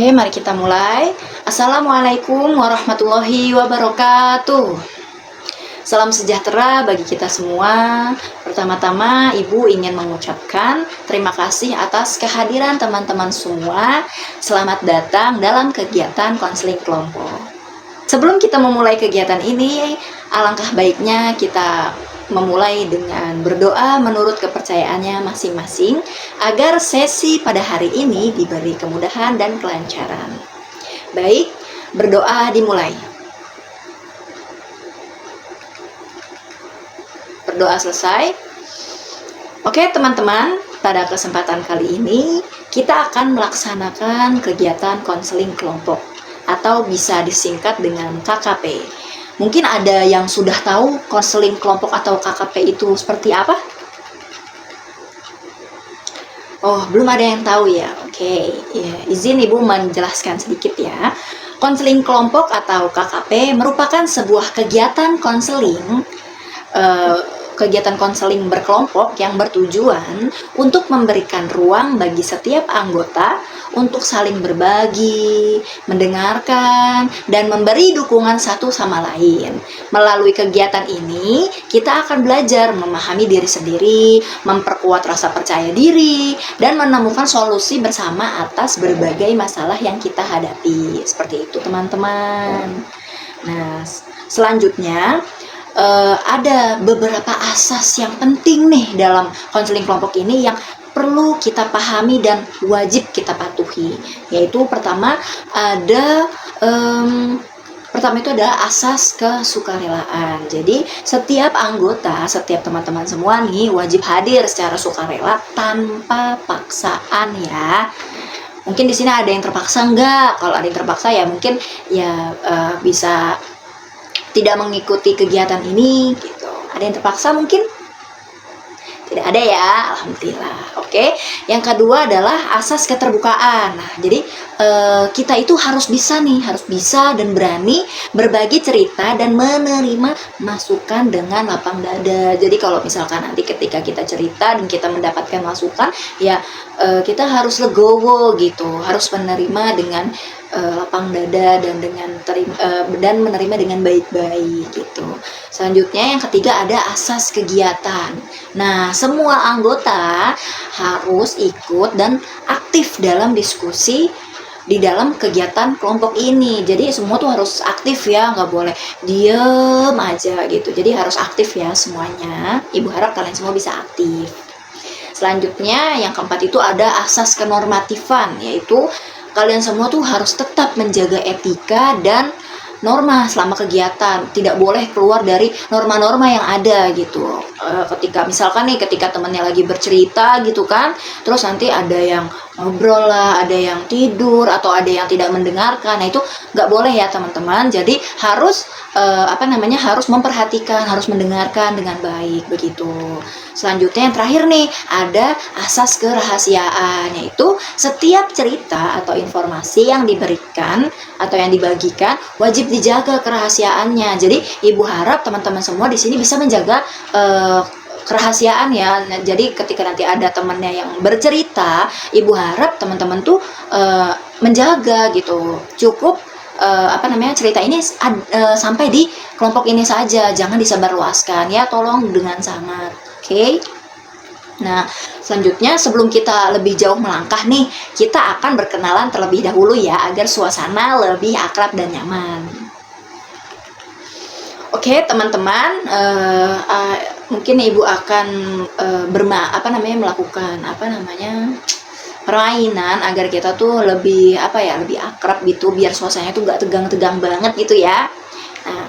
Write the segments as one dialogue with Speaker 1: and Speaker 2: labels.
Speaker 1: Oke, mari kita mulai. Assalamualaikum warahmatullahi wabarakatuh. Salam sejahtera bagi kita semua. Pertama-tama, Ibu ingin mengucapkan terima kasih atas kehadiran teman-teman semua. Selamat datang dalam kegiatan konseling kelompok. Sebelum kita memulai kegiatan ini, alangkah baiknya kita memulai dengan berdoa menurut kepercayaannya masing-masing agar sesi pada hari ini diberi kemudahan dan kelancaran. Baik, berdoa dimulai. Berdoa selesai. Oke teman-teman, pada kesempatan kali ini kita akan melaksanakan kegiatan konseling kelompok atau bisa disingkat dengan KKP. Mungkin ada yang sudah tahu konseling kelompok atau KKP itu seperti apa? Oh, belum ada yang tahu ya. Oke, ya, izin Ibu menjelaskan sedikit ya. Konseling kelompok atau KKP merupakan sebuah kegiatan konseling berkelompok yang bertujuan untuk memberikan ruang bagi setiap anggota untuk saling berbagi, mendengarkan, dan memberi dukungan satu sama lain. Melalui kegiatan ini, kita akan belajar memahami diri sendiri, memperkuat rasa percaya diri, dan menemukan solusi bersama atas berbagai masalah yang kita hadapi. Seperti itu, teman-teman. Nah, selanjutnya, ada beberapa asas yang penting nih dalam konseling kelompok ini yang perlu kita pahami dan wajib kita patuhi. Yaitu pertama itu adalah asas kesukarelaan. Jadi setiap anggota, setiap teman-teman semua nih wajib hadir secara sukarela tanpa paksaan ya. Mungkin di sini ada yang terpaksa enggak? Kalau ada yang terpaksa ya mungkin ya bisa tidak mengikuti kegiatan ini gitu. Ada yang terpaksa mungkin? Tidak ada ya, alhamdulillah. Oke, yang kedua adalah asas keterbukaan. Nah, jadi kita itu harus bisa dan berani berbagi cerita dan menerima masukan dengan lapang dada. Jadi kalau misalkan nanti ketika kita cerita dan kita mendapatkan masukan, ya kita harus legowo gitu, harus menerima dengan lapang dada dan menerima dengan baik-baik gitu. Selanjutnya yang ketiga ada asas kegiatan. Nah, semua anggota harus ikut dan aktif dalam diskusi di dalam kegiatan kelompok ini. Jadi semua tuh harus aktif ya, nggak boleh diem aja gitu. Jadi harus aktif ya semuanya. Ibu harap kalian semua bisa aktif. Selanjutnya yang keempat itu ada asas kenormatifan, yaitu kalian semua tuh harus tetap menjaga etika dan norma selama kegiatan. Tidak boleh keluar dari norma-norma yang ada gitu. Ketika misalkan nih ketika temennya lagi bercerita gitu kan, terus nanti ada yang ngobrol lah, ada yang tidur atau ada yang tidak mendengarkan. Nah itu nggak boleh ya teman-teman. Jadi harus harus memperhatikan, harus mendengarkan dengan baik begitu. Selanjutnya yang terakhir nih ada asas kerahasiaan, yaitu setiap cerita atau informasi yang diberikan atau yang dibagikan wajib dijaga kerahasiaannya. Jadi ibu harap teman-teman semua di sini bisa menjaga kerahasiaan ya. Nah, jadi ketika nanti ada temannya yang bercerita, ibu harap teman-teman tuh menjaga gitu. Cukup cerita ini sampai di kelompok ini saja, jangan disebarluaskan ya, tolong dengan sangat. Oke. Nah, selanjutnya sebelum kita lebih jauh melangkah nih, kita akan berkenalan terlebih dahulu ya agar suasana lebih akrab dan nyaman. Oke, teman-teman, mungkin ibu akan melakukan permainan agar kita tuh lebih lebih akrab gitu, biar suasananya tuh nggak tegang-tegang banget gitu ya. Nah,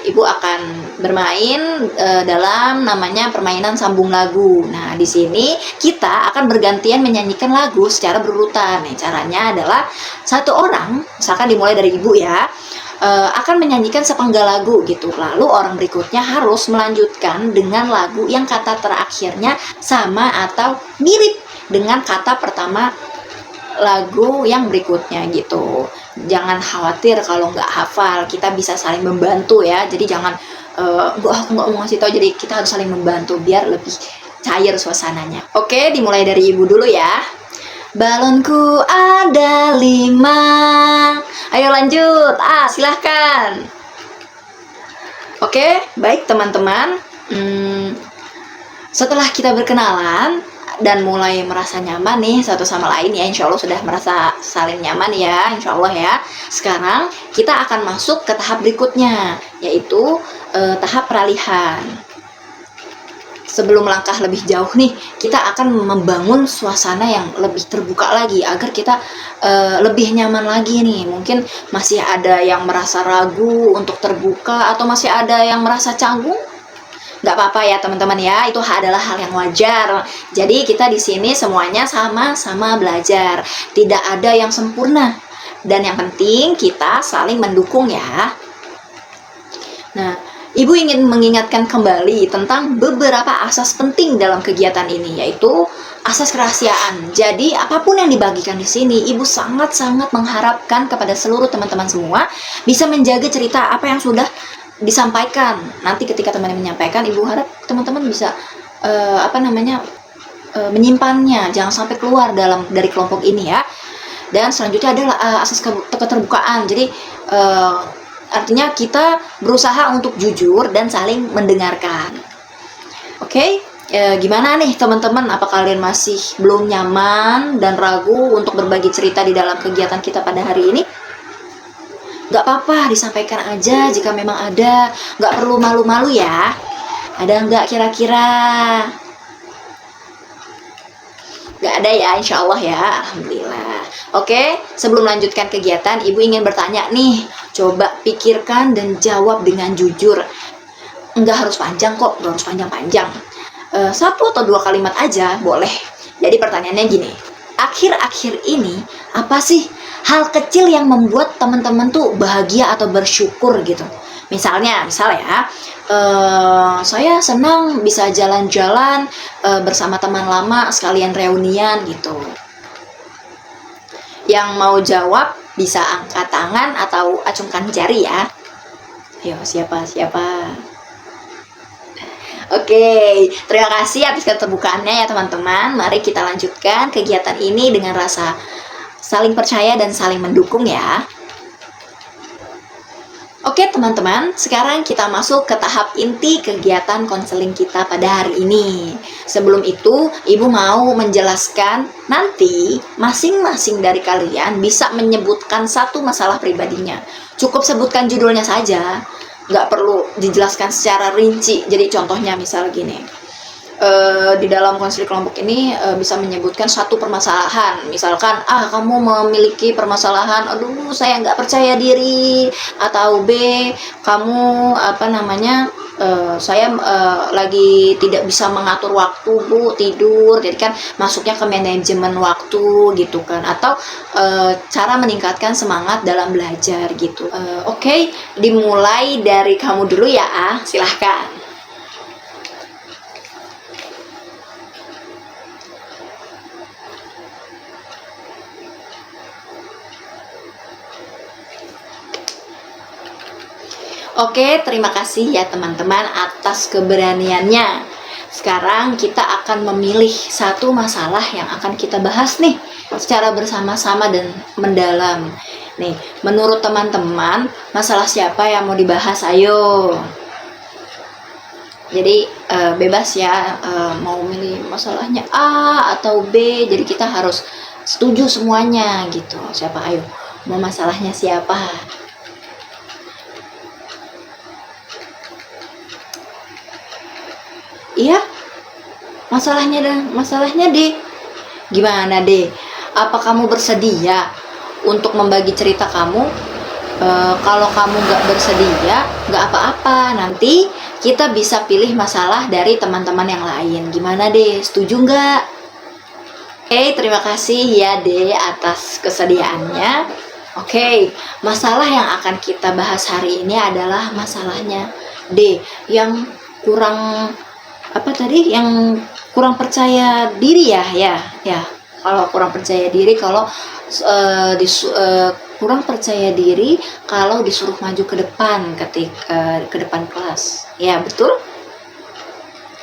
Speaker 1: ibu akan bermain dalam namanya permainan sambung lagu. Nah, di sini kita akan bergantian menyanyikan lagu secara berurutan. Nah, caranya adalah satu orang, misalkan dimulai dari ibu ya, akan menyanyikan sepenggal lagu gitu. Lalu orang berikutnya harus melanjutkan dengan lagu yang kata terakhirnya sama atau mirip dengan kata pertama lagu yang berikutnya gitu. Jangan khawatir kalau nggak hafal, kita bisa saling membantu ya. Jadi jangan aku nggak mau ngasih tahu, jadi kita harus saling membantu biar lebih cair suasananya. Oke, dimulai dari ibu dulu ya. Balonku ada 5. Ayo lanjut. Silahkan. Oke, baik teman-teman. Setelah kita berkenalan dan mulai merasa nyaman nih satu sama lain ya, insya Allah sudah merasa saling nyaman ya, insya Allah ya. Sekarang kita akan masuk ke tahap berikutnya, yaitu tahap peralihan. Sebelum melangkah lebih jauh nih, kita akan membangun suasana yang lebih terbuka lagi agar kita lebih nyaman lagi nih. Mungkin masih ada yang merasa ragu untuk terbuka atau masih ada yang merasa canggung. Nggak apa-apa ya teman-teman ya, itu adalah hal yang wajar. Jadi kita di sini semuanya sama-sama belajar, tidak ada yang sempurna. Dan yang penting kita saling mendukung ya. Nah, Ibu ingin mengingatkan kembali tentang beberapa asas penting dalam kegiatan ini, yaitu asas kerahasiaan. Jadi, apapun yang dibagikan di sini, Ibu sangat-sangat mengharapkan kepada seluruh teman-teman semua bisa menjaga cerita apa yang sudah disampaikan. Nanti ketika teman-teman menyampaikan, Ibu harap teman-teman bisa menyimpannya, jangan sampai keluar dari kelompok ini ya. Dan selanjutnya adalah asas keterbukaan. Jadi, artinya kita berusaha untuk jujur dan saling mendengarkan. Oke, gimana nih teman-teman? Apa kalian masih belum nyaman dan ragu untuk berbagi cerita di dalam kegiatan kita pada hari ini? Gak apa-apa, disampaikan aja jika memang ada. Gak perlu malu-malu ya. Ada nggak kira-kira? Gak ada ya, insya Allah ya, alhamdulillah. Oke, sebelum melanjutkan kegiatan, Ibu ingin bertanya nih. Coba pikirkan dan jawab dengan jujur. Nggak harus panjang kok, nggak harus panjang-panjang. 1 atau 2 kalimat aja boleh. Jadi pertanyaannya gini, akhir-akhir ini apa sih hal kecil yang membuat teman-teman tuh bahagia atau bersyukur gitu? Misalnya ya, saya senang bisa jalan-jalan bersama teman lama sekalian reunian gitu. Yang mau jawab bisa angkat tangan atau acungkan jari ya. Ayo, siapa? Oke, terima kasih atas keterbukaannya ya teman-teman. Mari kita lanjutkan kegiatan ini dengan rasa saling percaya dan saling mendukung ya. Oke teman-teman, sekarang kita masuk ke tahap inti kegiatan konseling kita pada hari ini. Sebelum itu, Ibu mau menjelaskan nanti masing-masing dari kalian bisa menyebutkan satu masalah pribadinya. Cukup sebutkan judulnya saja, nggak perlu dijelaskan secara rinci. Jadi contohnya misal gini, di dalam konseling kelompok ini bisa menyebutkan satu permasalahan. Misalkan, kamu memiliki permasalahan, aduh saya nggak percaya diri, atau B, kamu saya lagi tidak bisa mengatur waktu Bu, tidur. Jadi kan masuknya ke manajemen waktu gitu kan, atau cara meningkatkan semangat dalam belajar gitu. Oke, dimulai dari kamu dulu ya, silahkan. Oke, terima kasih ya teman-teman atas keberaniannya. Sekarang kita akan memilih satu masalah yang akan kita bahas nih secara bersama-sama dan mendalam. Nih, menurut teman-teman, masalah siapa yang mau dibahas? Ayo. Jadi bebas ya, mau milih masalahnya A atau B. Jadi kita harus setuju semuanya gitu. Siapa? Ayo, mau masalahnya siapa? Iya, masalahnya D. Gimana D? Apa kamu bersedia untuk membagi cerita kamu? Kalau kamu nggak bersedia, nggak apa-apa. Nanti kita bisa pilih masalah dari teman-teman yang lain. Gimana D? Setuju nggak? Oke, terima kasih ya D atas kesediaannya. Oke, masalah yang akan kita bahas hari ini adalah masalahnya D yang kurang yang kurang percaya diri ya. Kalau kurang percaya diri, kurang percaya diri kalau disuruh maju ke depan ketika ke depan kelas. Ya, betul?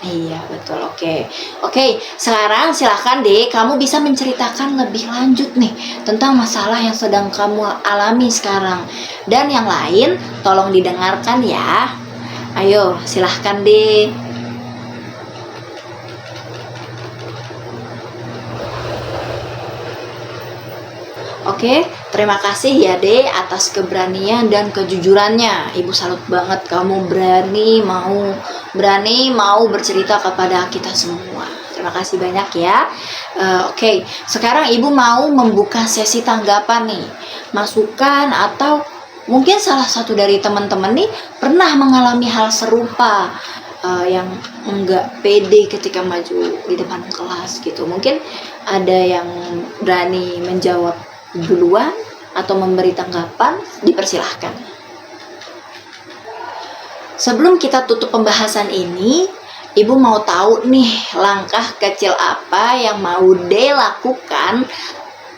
Speaker 1: Iya, betul. Oke. Oke, sekarang silahkan deh kamu bisa menceritakan lebih lanjut nih tentang masalah yang sedang kamu alami sekarang. Dan yang lain tolong didengarkan ya. Ayo, silahkan deh. Oke, terima kasih ya Dek atas keberanian dan kejujurannya. Ibu salut banget kamu berani mau bercerita kepada kita semua. Terima kasih banyak ya. Oke, sekarang Ibu mau membuka sesi tanggapan nih. Masukan atau mungkin salah satu dari teman-teman nih pernah mengalami hal serupa, yang enggak pede ketika maju di depan kelas gitu. Mungkin ada yang berani menjawab duluan atau memberi tanggapan, dipersilahkan. Sebelum kita tutup pembahasan ini, Ibu mau tahu nih langkah kecil apa yang mau De lakukan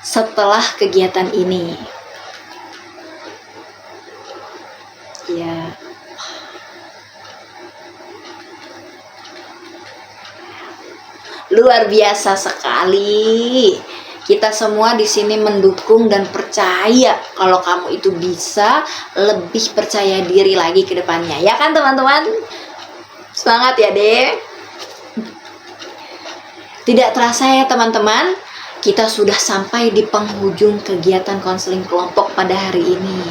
Speaker 1: setelah kegiatan ini? Ya. Luar biasa sekali. Kita semua di sini mendukung dan percaya kalau kamu itu bisa lebih percaya diri lagi ke depannya. Ya kan teman-teman? Semangat ya Dek. Tidak terasa ya teman-teman, kita sudah sampai di penghujung kegiatan konseling kelompok pada hari ini.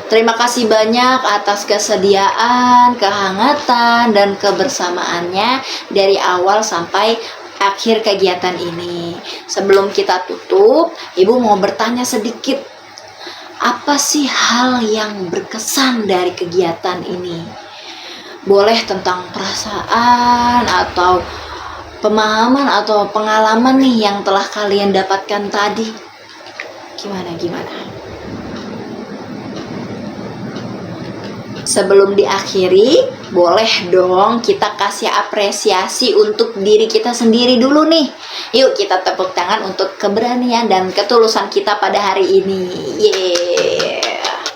Speaker 1: Terima kasih banyak atas kesediaan, kehangatan, dan kebersamaannya dari awal sampai akhir kegiatan ini. Sebelum kita tutup, Ibu mau bertanya sedikit. Apa sih hal yang berkesan dari kegiatan ini? Boleh tentang perasaan atau pemahaman atau pengalaman nih yang telah kalian dapatkan tadi. Gimana? Sebelum diakhiri, boleh dong kita kasih apresiasi untuk diri kita sendiri dulu nih. Yuk kita tepuk tangan untuk keberanian dan ketulusan kita pada hari ini. Yeah.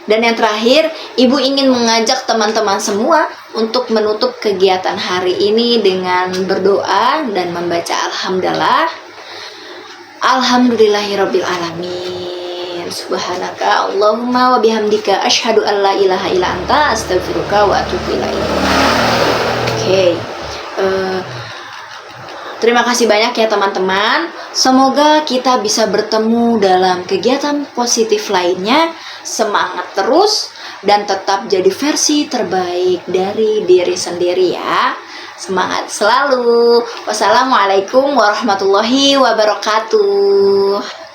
Speaker 1: Dan yang terakhir, Ibu ingin mengajak teman-teman semua untuk menutup kegiatan hari ini dengan berdoa dan membaca Alhamdulillah. Alhamdulillahirabbil alamin. Subhanaka Allahumma wa bihamdika asyhadu an la ilaha illa anta astaghfiruka wa atubu ilaik. Oke. Terima kasih banyak ya teman-teman. Semoga kita bisa bertemu dalam kegiatan positif lainnya. Semangat terus dan tetap jadi versi terbaik dari diri sendiri ya. Semangat selalu. Wassalamualaikum warahmatullahi wabarakatuh.